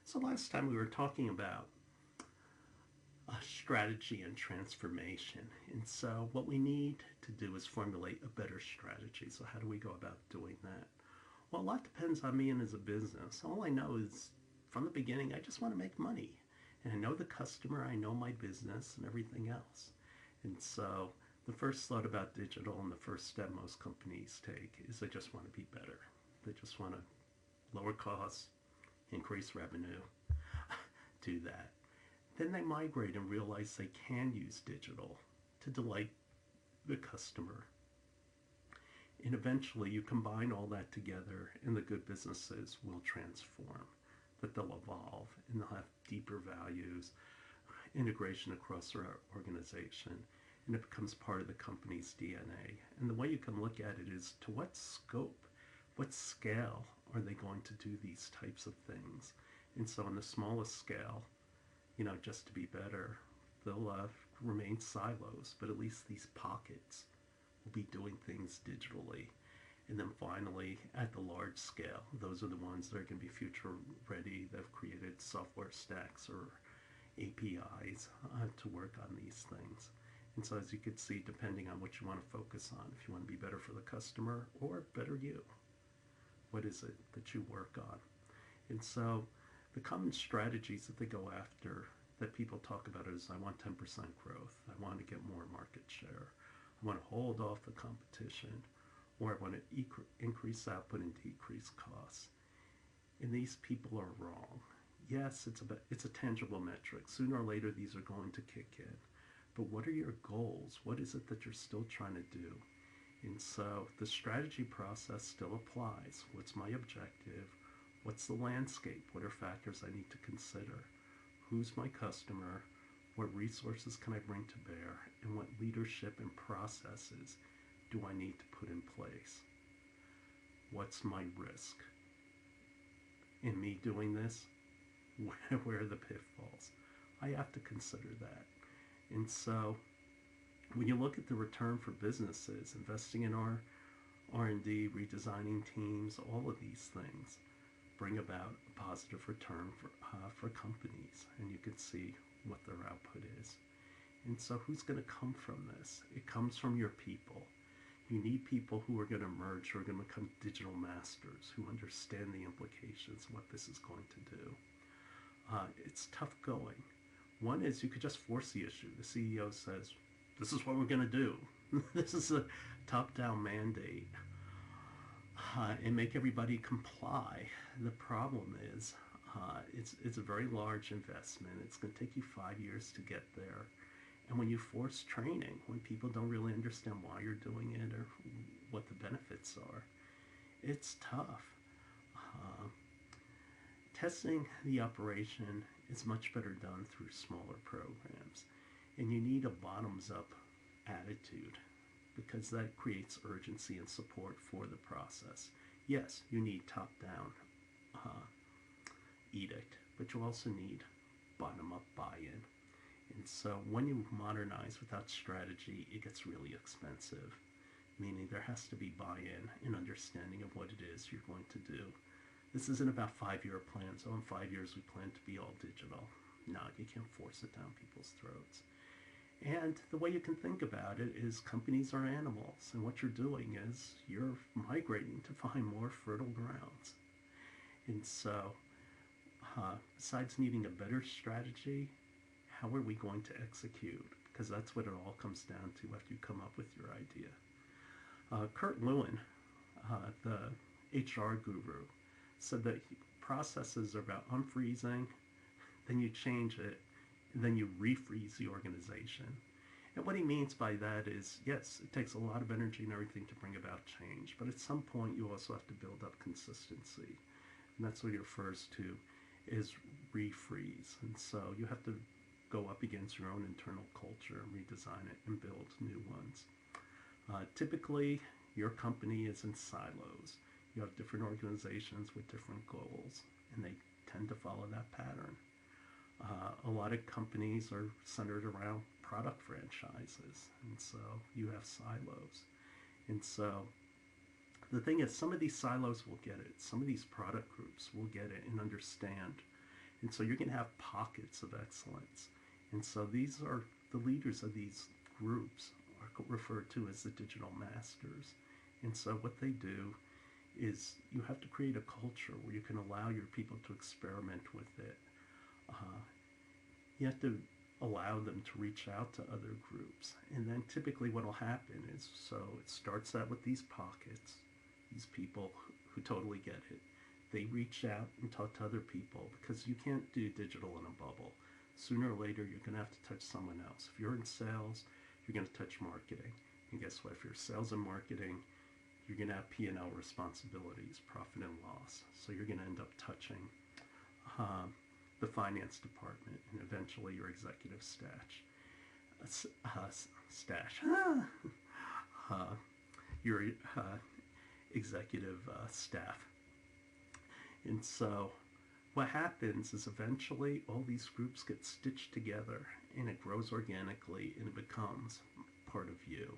So last time we were talking about strategy and transformation. And so what we need to do is formulate a better strategy. So how do we go about doing that? Well, a lot depends on me and as a business. All I know is from the beginning, I just want to make money. And I know the customer, I know my business and everything else. And so the first thought about digital and the first step most companies take is they just want to be better. They just want to lower costs, increase revenue, do that. Then they migrate and realize they can use digital to delight the customer. And eventually you combine all that together and the good businesses will transform, that they'll evolve and they'll have deeper values, integration across their organization, and it becomes part of the company's DNA. And the way you can look at it is to what scope, what scale are they going to do these types of things? And so on the smallest scale, just to be better, they'll remain silos, but at least these pockets will be doing things digitally. And then finally, at the large scale, those are the ones that are going to be future ready, that have created software stacks or APIs to work on these things. And so as you can see, depending on what you want to focus on, if you want to be better for the customer or better you, what is it that you work on? And so the common strategies that they go after that people talk about is I want 10% growth, I want to get more market share, I want to hold off the competition, or I want to increase output and decrease costs. And these people are wrong. Yes, it's a tangible metric. Sooner or later, these are going to kick in. But what are your goals? What is it that you're still trying to do? And so the strategy process still applies. What's my objective? What's the landscape? What are factors I need to consider? Who's my customer? What resources can I bring to bear? And what leadership and processes do I need to put in place? What's my risk in me doing this? Where are the pitfalls? I have to consider that. And so when you look at the return for businesses, investing in our R&D, redesigning teams, all of these things bring about a positive return for companies. And you can see what their output is. And so who's going to come from this? It comes from your people. You need people who are going to emerge, who are going to become digital masters, who understand the implications of what this is going to do. It's tough going. One is you could just force the issue. The CEO says, this is what we're going to do. This is a top-down mandate. And make everybody comply. The problem is it's a very large investment. It's going to take you 5 years to get there. And when you force training, when people don't really understand why you're doing it or what the benefits are, it's tough. Testing the operation is much better done through smaller programs. And you need a bottoms-up attitude because that creates urgency and support for the process. Yes, you need top-down edict, but you also need bottom-up buy-in. And so when you modernize without strategy, it gets really expensive, meaning there has to be buy-in and understanding of what it is you're going to do. This isn't about 5-year plans. So in 5 years we plan to be all digital. No, you can't force it down people's throats. And the way you can think about it is companies are animals, and what you're doing is you're migrating to find more fertile grounds. And so, besides needing a better strategy, how are we going to execute? Because that's what it all comes down to after you come up with your idea. Kurt Lewin, the HR guru, said that processes are about unfreezing, then you change it, and then you refreeze the organization. And what he means by that is, yes, it takes a lot of energy and everything to bring about change, but at some point you also have to build up consistency. And that's what he refers to is refreeze. And so you have to go up against your own internal culture and redesign it and build new ones. Typically, your company is in silos. You have different organizations with different goals, and they tend to follow that pattern. A lot of companies are centered around product franchises, and so you have silos. And so the thing is, some of these silos will get it. Some of these product groups will get it and understand And so you're going to have pockets of excellence. And so these are the leaders of these groups are referred to as the digital masters. And so what they do is you have to create a culture where you can allow your people to experiment with it. Uh, you have to allow them to reach out to other groups. And then typically what will happen is, so it starts out with these pockets, these people who totally get it. They reach out and talk to other people because you can't do digital in a bubble. Sooner or later, you're going to have to touch someone else. If you're in sales, you're going to touch marketing. And guess what? If you're sales and marketing, you're going to have P&L responsibilities, profit and loss. So you're going to end up touching the finance department and eventually your executive your executive staff. And so what happens is eventually all these groups get stitched together and it grows organically and it becomes part of you.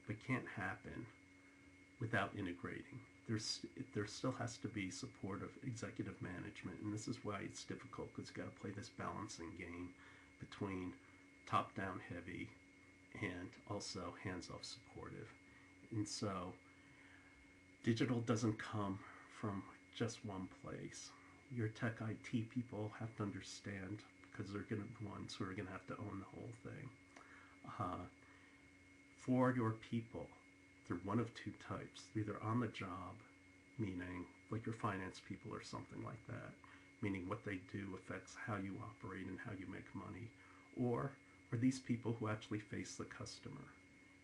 But it can't happen without integrating. There still has to be support of executive management, and this is why it's difficult, because you got to play this balancing game between top-down heavy and also hands-off supportive. And so digital doesn't come from just one place. Your tech IT people have to understand, because they're going to be ones who are going to have to own the whole thing. For your people, they're one of two types. They're either on the job, meaning like your finance people or something like that, meaning what they do affects how you operate and how you make money, or are these people who actually face the customer,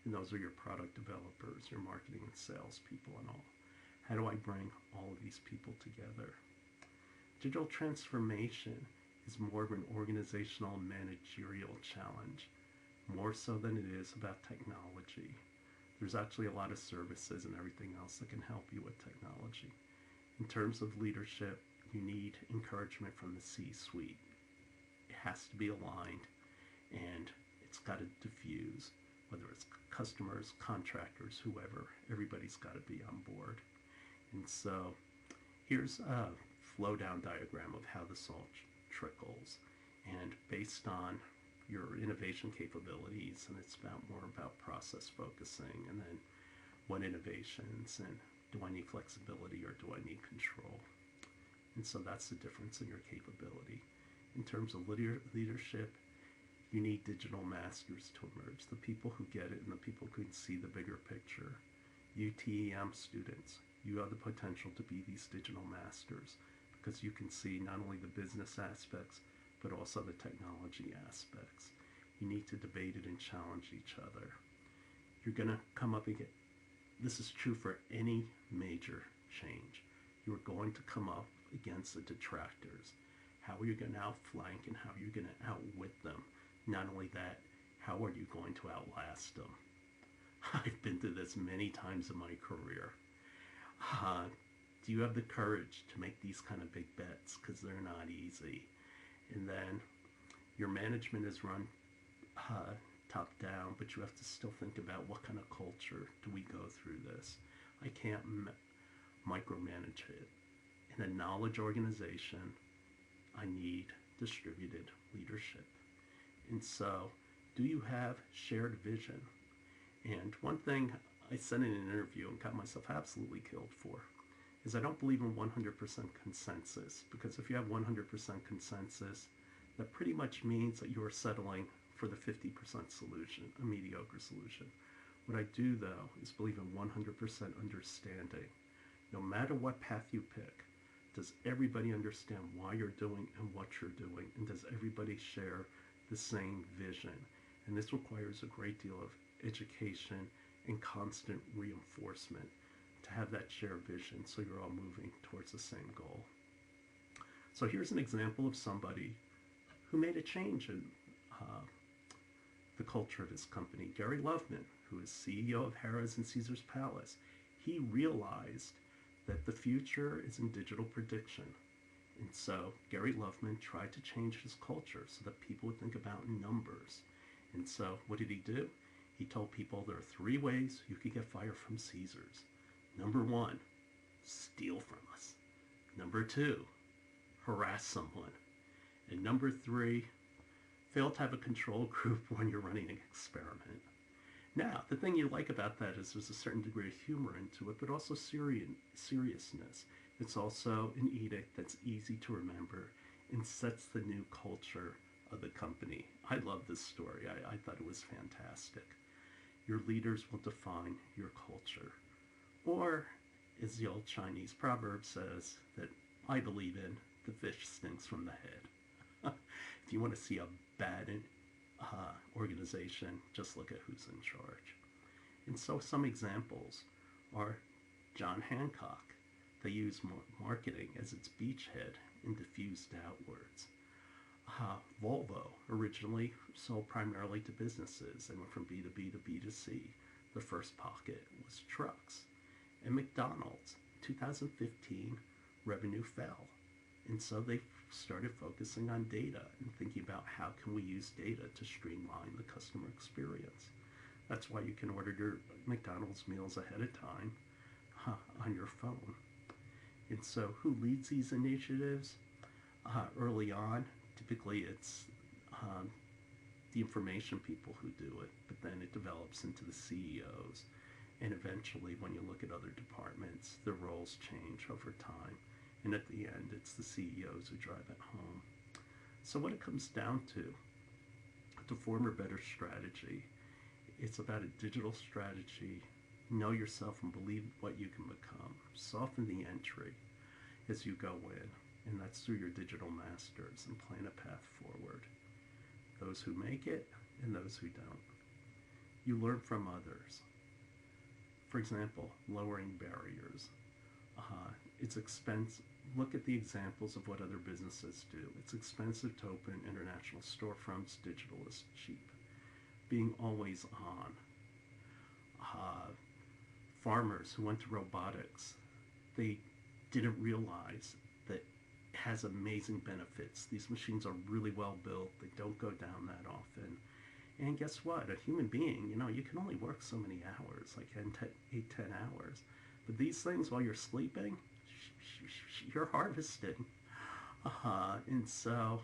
and those are your product developers, your marketing and sales people and all. How do I bring all of these people together? Digital transformation is more of an organizational managerial challenge, more so than it is about technology. There's actually a lot of services and everything else that can help you with technology. In terms of leadership, you need encouragement from the C-suite. It has to be aligned, and it's got to diffuse, whether it's customers, contractors, whoever. Everybody's got to be on board. And so here's a flow down diagram of how this all trickles. And based on your innovation capabilities, and it's more about process focusing, and then what innovations, and do I need flexibility or do I need control? And so that's the difference in your capability. In terms of leadership, you need digital masters to emerge, the people who get it and the people who can see the bigger picture. You TEM students, you have the potential to be these digital masters because you can see not only the business aspects, but also the technology aspects. You need to debate it and challenge each other. You're going to come up against, this is true for any major change. You're going to come up against the detractors. How are you going to outflank and how are you going to outwit them? Not only that, how are you going to outlast them? I've been through this many times in my career. Do you have the courage to make these kind of big bets? Because they're not easy. And then your management is run top down, but you have to still think about what kind of culture do we go through this. I can't micromanage it. In a knowledge organization, I need distributed leadership. And so, do you have shared vision? And one thing I said in an interview and got myself absolutely killed for is I don't believe in 100% consensus, because if you have 100% consensus, that pretty much means that you're settling for the 50% solution, a mediocre solution. What I do, though, is believe in 100% understanding. No matter what path you pick, does everybody understand why you're doing and what you're doing, and does everybody share the same vision? And this requires a great deal of education and constant reinforcement to have that shared vision so you're all moving towards the same goal. So here's an example of somebody who made a change in the culture of his company. Gary Loveman, who is CEO of Harrah's and Caesar's Palace, he realized that the future is in digital prediction. And so Gary Loveman tried to change his culture so that people would think about numbers. And so what did he do? He told people there are 3 ways you can get fired from Caesar's. Number 1, steal from us. Number 2, harass someone. And number three, fail to have a control group when you're running an experiment. Now, the thing you like about that is there's a certain degree of humor into it, but also seriousness. It's also an edict that's easy to remember and sets the new culture of the company. I love this story. I thought it was fantastic. Your leaders will define your culture. Or, as the old Chinese proverb says, that I believe in, the fish stinks from the head. If you want to see a bad organization, just look at who's in charge. And so some examples are John Hancock. They use marketing as its beachhead and diffused outwards. Volvo originally sold primarily to businesses and went from B2B to B2C. The first pocket was trucks. And McDonald's, 2015, revenue fell. And so they started focusing on data and thinking about how can we use data to streamline the customer experience. That's why you can order your McDonald's meals ahead of time on your phone. And so who leads these initiatives? Early on, typically it's the information people who do it, but then it develops into the CEOs. And eventually, when you look at other departments, the roles change over time. And at the end, it's the CEOs who drive it home. So what it comes down to form a better strategy, it's about a digital strategy. Know yourself and believe what you can become. Soften the entry as you go in, and that's through your digital masters, and plan a path forward. Those who make it and those who don't. You learn from others. For example, lowering barriers. It's expensive. Look at the examples of what other businesses do. It's expensive to open international storefronts. Digital is cheap. Being always on. Farmers who went to robotics, they didn't realize that it has amazing benefits. These machines are really well built. They don't go down that often. And guess what? A human being, you can only work so many hours, like 8, 10 hours. But these things, while you're sleeping, you're harvesting. And so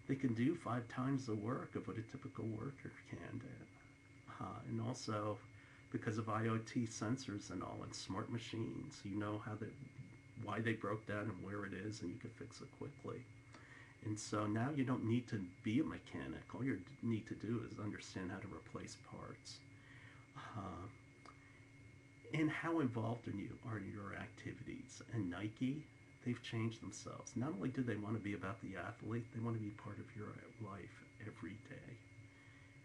they can do 5 times the work of what a typical worker can do. And also, because of IoT sensors and all, and smart machines, you know why they broke down and where it is, and you can fix it quickly. And so now you don't need to be a mechanic. All you need to do is understand how to replace parts. And how involved are your activities? And Nike, they've changed themselves. Not only do they want to be about the athlete, they want to be part of your life every day.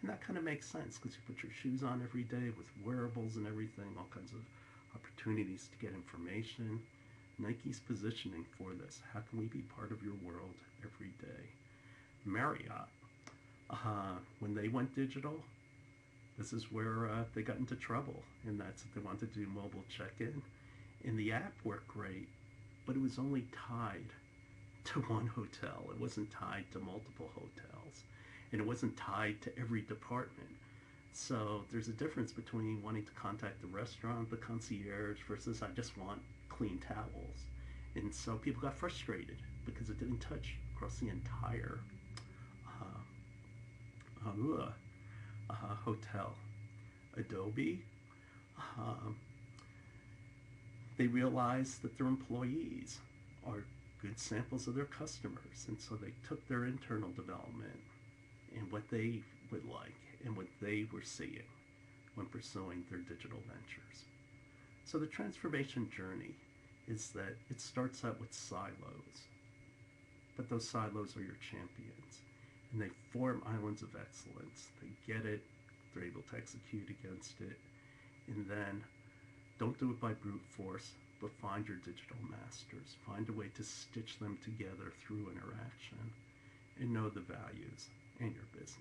And that kind of makes sense because you put your shoes on every day with wearables and everything, all kinds of opportunities to get information. Nike's positioning for this. How can we be part of your world every day? Marriott, when they went digital, this is where they got into trouble, and that's if they wanted to do mobile check-in. And the app worked great, but it was only tied to one hotel. It wasn't tied to multiple hotels, and it wasn't tied to every department. So there's a difference between wanting to contact the restaurant, the concierge, versus I just want clean towels. And so people got frustrated because it didn't touch across the entire hotel. Adobe, they realized that their employees are good samples of their customers, and so they took their internal development and what they would like and what they were seeing when pursuing their digital ventures. So the transformation journey is that it starts out with silos, but those silos are your champions, and they form islands of excellence. They get it, they're able to execute against it, and then don't do it by brute force, but find your digital masters. Find a way to stitch them together through interaction, and know the values in your business.